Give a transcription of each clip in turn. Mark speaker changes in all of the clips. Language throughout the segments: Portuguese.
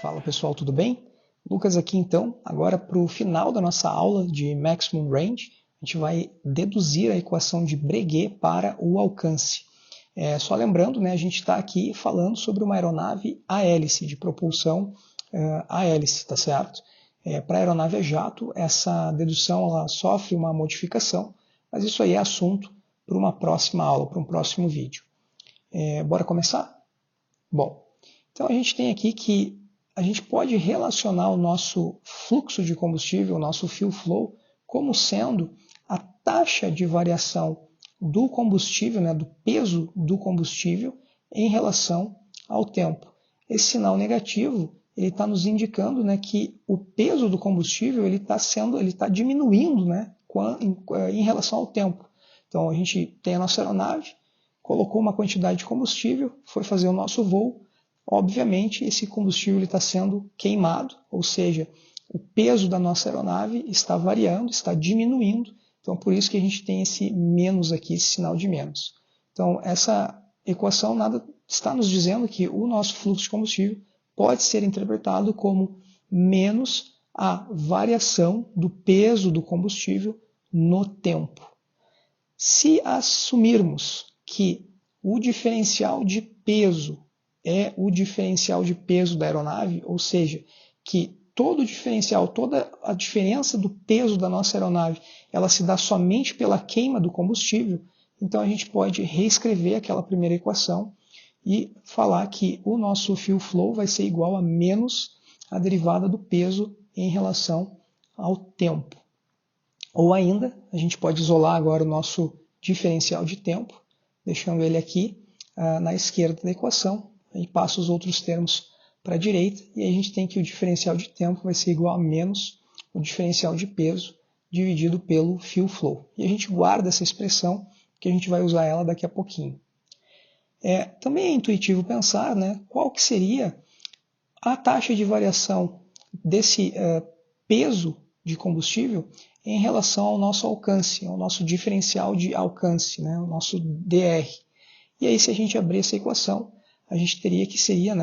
Speaker 1: Fala pessoal, tudo bem? Lucas aqui então, agora para o final da nossa aula de Maximum Range, a gente vai deduzir a equação de Breguet para o alcance. Só lembrando, né, a gente está aqui falando sobre uma aeronave a hélice, de propulsão a hélice, tá certo? Para a aeronave a jato, essa dedução ela sofre uma modificação, mas isso aí é assunto para uma próxima aula, para um próximo vídeo. Bora começar? Bom, então a gente tem aqui que a gente pode relacionar o nosso fluxo de combustível, o nosso fuel flow, como sendo a taxa de variação do combustível, né, do peso do combustível em relação ao tempo. Esse sinal negativo ele está nos indicando, né, que o peso do combustível ele está diminuindo, né, em relação ao tempo. Então a gente tem a nossa aeronave, colocou uma quantidade de combustível, foi fazer o nosso voo. Obviamente, esse combustível está sendo queimado, ou seja, o peso da nossa aeronave está variando, está diminuindo. Então, por isso que a gente tem esse menos aqui, esse sinal de menos. Então, essa equação está nos dizendo que o nosso fluxo de combustível pode ser interpretado como menos a variação do peso do combustível no tempo. Se assumirmos que o diferencial de peso é o diferencial de peso da aeronave, ou seja, que todo o diferencial, toda a diferença do peso da nossa aeronave, ela se dá somente pela queima do combustível, então a gente pode reescrever aquela primeira equação e falar que o nosso fuel flow vai ser igual a menos a derivada do peso em relação ao tempo. Ou ainda, a gente pode isolar agora o nosso diferencial de tempo, deixando ele aqui na esquerda da equação, e passa os outros termos para a direita, e a gente tem que o diferencial de tempo vai ser igual a menos o diferencial de peso dividido pelo fuel flow. E a gente guarda essa expressão, que a gente vai usar ela daqui a pouquinho. Também é intuitivo pensar, né, qual que seria a taxa de variação desse peso de combustível em relação ao nosso alcance, ao nosso diferencial de alcance, né, o nosso DR. E aí, se a gente abrir essa equação, a gente teria que seria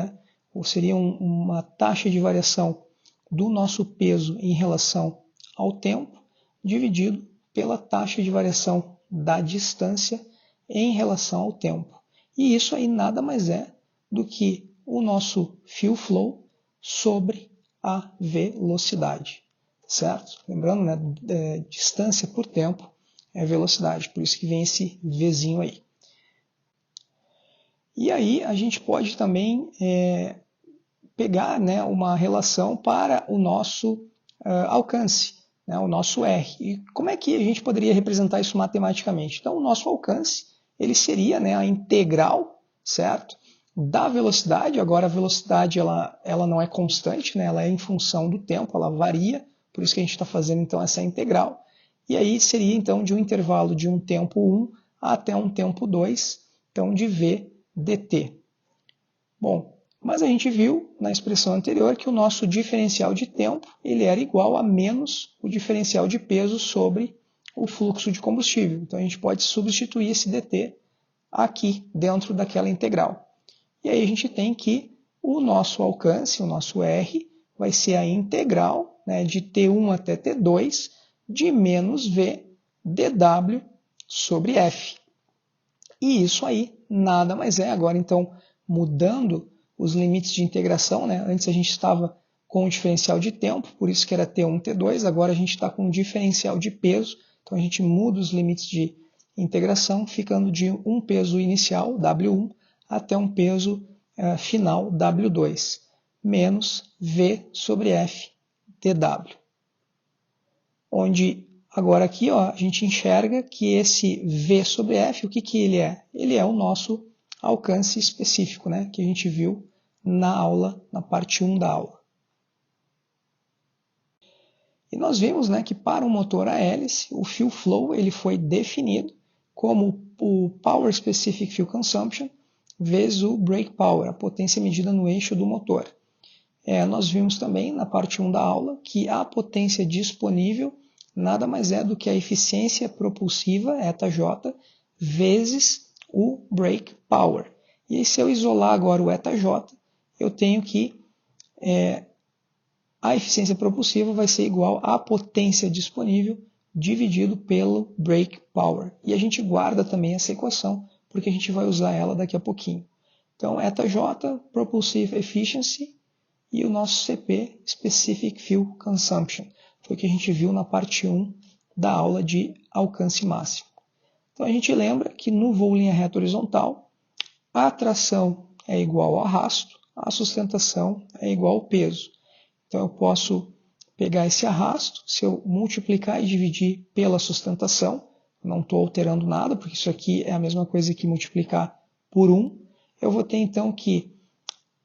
Speaker 1: uma taxa de variação do nosso peso em relação ao tempo, dividido pela taxa de variação da distância em relação ao tempo. E isso aí nada mais é do que o nosso fuel flow sobre a velocidade, certo? Lembrando, né, distância por tempo é velocidade, por isso que vem esse Vzinho aí. E aí a gente pode também pegar, né, uma relação para o nosso alcance, né, o nosso R. E como é que a gente poderia representar isso matematicamente? Então o nosso alcance ele seria, né, a integral, certo, da velocidade. Agora a velocidade ela não é constante, né, ela é em função do tempo, ela varia, por isso que a gente está fazendo então essa integral. E aí seria então de um intervalo de um tempo 1 até um tempo 2, então de V dt. Bom, mas a gente viu na expressão anterior que o nosso diferencial de tempo ele era igual a menos o diferencial de peso sobre o fluxo de combustível. Então a gente pode substituir esse dt aqui dentro daquela integral. E aí a gente tem que o nosso alcance, o nosso R, vai ser a integral, né, de T1 até T2 de menos V dW sobre F. E isso aí nada mais é, agora então mudando os limites de integração, né? Antes a gente estava com o diferencial de tempo, por isso que era T1, T2, agora a gente está com o diferencial de peso, então a gente muda os limites de integração, ficando de um peso inicial, W1, até um peso final, W2, menos V sobre F dW. Onde agora aqui ó, a gente enxerga que esse V sobre F, o que ele é? Ele é o nosso alcance específico, né, que a gente viu na aula, na parte 1 da aula. E nós vimos, né, que para um motor a hélice, o fuel flow ele foi definido como o Power Specific Fuel Consumption vezes o brake power, a potência medida no eixo do motor. Nós vimos também na parte 1 da aula que a potência disponível nada mais é do que a eficiência propulsiva, ΔJ, vezes o brake power. E se eu isolar agora o ΔJ, eu tenho que a eficiência propulsiva vai ser igual à potência disponível dividido pelo brake power. E a gente guarda também essa equação, porque a gente vai usar ela daqui a pouquinho. Então, eta-J, Propulsive Efficiency, e o nosso CP, Specific Fuel Consumption. Foi o que a gente viu na parte 1 da aula de alcance máximo. Então, a gente lembra que no voo linha reta horizontal, a tração é igual ao arrasto, a sustentação é igual ao peso. Então, eu posso pegar esse arrasto, se eu multiplicar e dividir pela sustentação, não estou alterando nada, porque isso aqui é a mesma coisa que multiplicar por 1, eu vou ter então que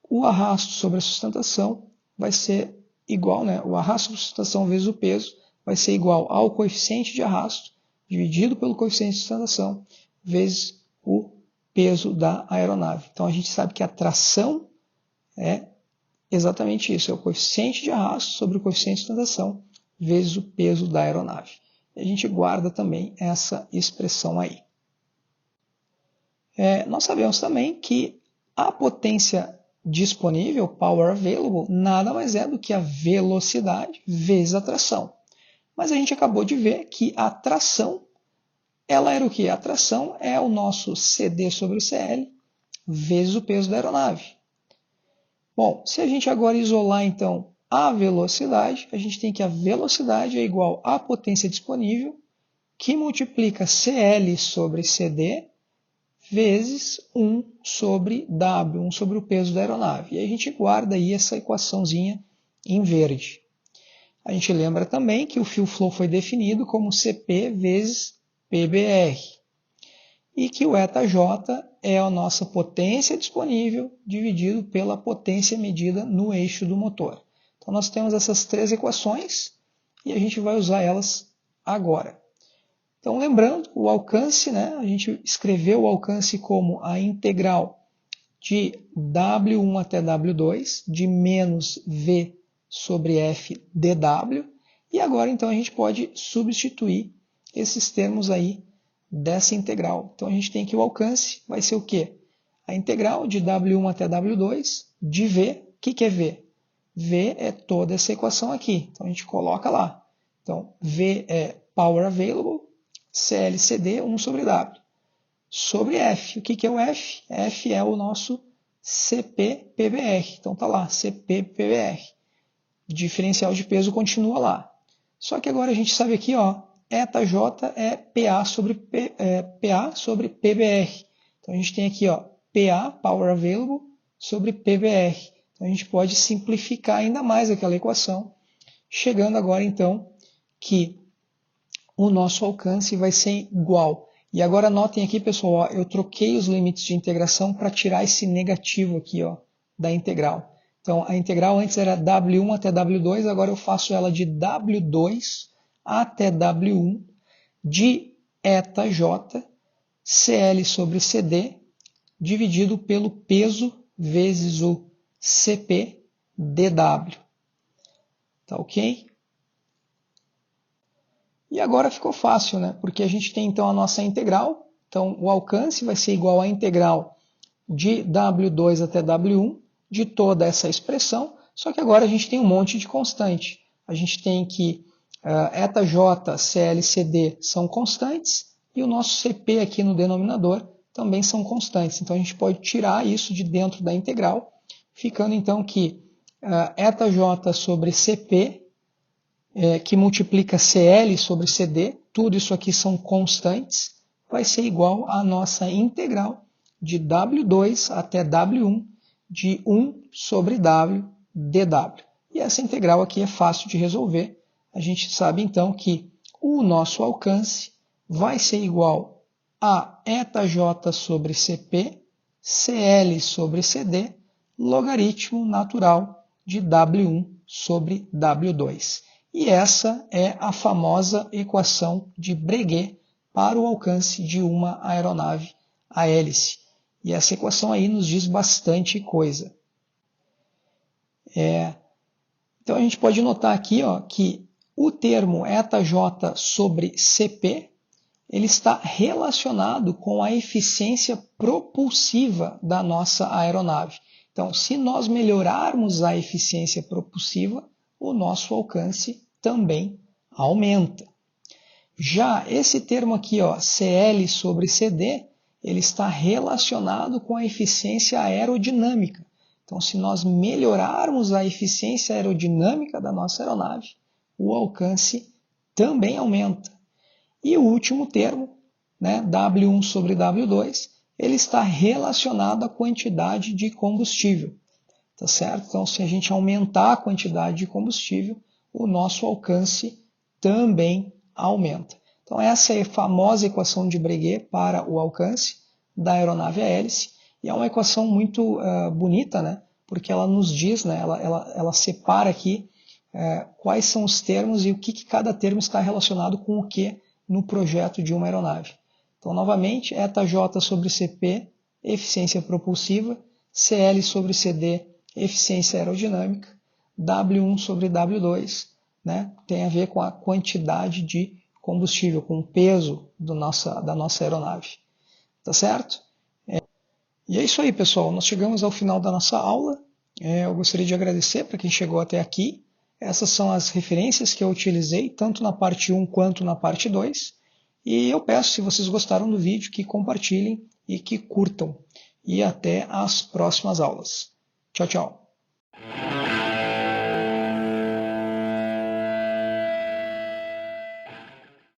Speaker 1: o arrasto sobre a sustentação vai ser igual, né? O arrasto sobre a sustentação vezes o peso vai ser igual ao coeficiente de arrasto dividido pelo coeficiente de sustentação vezes o peso da aeronave. Então a gente sabe que a tração é exatamente isso, é o coeficiente de arrasto sobre o coeficiente de sustentação vezes o peso da aeronave. E a gente guarda também essa expressão aí. Nós sabemos também que a potência disponível, power available, nada mais é do que a velocidade vezes a tração. Mas a gente acabou de ver que a tração, ela era o quê? A tração é o nosso CD sobre CL vezes o peso da aeronave. Bom, se a gente agora isolar então a velocidade, a gente tem que a velocidade é igual à potência disponível, que multiplica CL sobre CD, vezes 1 sobre W, 1 sobre o peso da aeronave. E a gente guarda aí essa equaçãozinha em verde. A gente lembra também que o fuel flow foi definido como CP vezes PBR. E que o eta-J é a nossa potência disponível dividido pela potência medida no eixo do motor. Então nós temos essas três equações e a gente vai usar elas agora. Então, lembrando, o alcance, né, a gente escreveu o alcance como a integral de W1 até W2, de menos V sobre F dW, e agora então a gente pode substituir esses termos aí dessa integral. Então a gente tem que o alcance vai ser o quê? A integral de W1 até W2 de V. O que é V? V é toda essa equação aqui. Então a gente coloca lá. Então V é Power Available, CLCD 1 sobre W. Sobre F. O que é o F? F é o nosso CP-PBR. Então está lá, CP-PBR. Diferencial de peso continua lá. Só que agora a gente sabe aqui, ó, eta-J é PA sobre PBR. Então a gente tem aqui, ó, PA, Power Available, sobre PBR. Então a gente pode simplificar ainda mais aquela equação, chegando agora então que o nosso alcance vai ser igual. E agora notem aqui, pessoal, ó, eu troquei os limites de integração para tirar esse negativo aqui, ó, da integral. Então a integral antes era W1 até W2, agora eu faço ela de W2 até W1 de eta-J CL sobre CD dividido pelo peso vezes o CP dW. Tá ok? E agora ficou fácil, né? Porque a gente tem então a nossa integral. Então o alcance vai ser igual à integral de W2 até W1 de toda essa expressão. Só que agora a gente tem um monte de constante. A gente tem que eta-J, CL, CD são constantes e o nosso CP aqui no denominador também são constantes. Então a gente pode tirar isso de dentro da integral, ficando então que eta-J sobre CP, que multiplica CL sobre CD, tudo isso aqui são constantes, vai ser igual à nossa integral de W2 até W1 de 1 sobre W dW. E essa integral aqui é fácil de resolver. A gente sabe então que o nosso alcance vai ser igual a eta-J sobre CP, CL sobre CD, logaritmo natural de W1 sobre W2. E essa é a famosa equação de Breguet para o alcance de uma aeronave a hélice. E essa equação aí nos diz bastante coisa. Então a gente pode notar aqui, ó, que o termo eta-J sobre CP ele está relacionado com a eficiência propulsiva da nossa aeronave. Então, se nós melhorarmos a eficiência propulsiva, o nosso alcance também aumenta. Já esse termo aqui, ó, CL sobre CD, ele está relacionado com a eficiência aerodinâmica. Então, se nós melhorarmos a eficiência aerodinâmica da nossa aeronave, o alcance também aumenta. E o último termo, né, W1 sobre W2, ele está relacionado à quantidade de combustível. Tá certo? Então, se a gente aumentar a quantidade de combustível, o nosso alcance também aumenta. Então, essa é a famosa equação de Breguet para o alcance da aeronave a hélice. E é uma equação muito bonita, né? Porque ela nos diz, né? ela separa aqui quais são os termos e o que cada termo está relacionado com o que no projeto de uma aeronave. Então, novamente, eta-J sobre CP, eficiência propulsiva, CL sobre CD, eficiência aerodinâmica, W1 sobre W2, né, tem a ver com a quantidade de combustível, com o peso da nossa aeronave. Tá certo? E é isso aí, pessoal. Nós chegamos ao final da nossa aula. Eu gostaria de agradecer para quem chegou até aqui. Essas são as referências que eu utilizei, tanto na parte 1 quanto na parte 2. E eu peço, se vocês gostaram do vídeo, que compartilhem e que curtam. E até as próximas aulas. Tchau, tchau.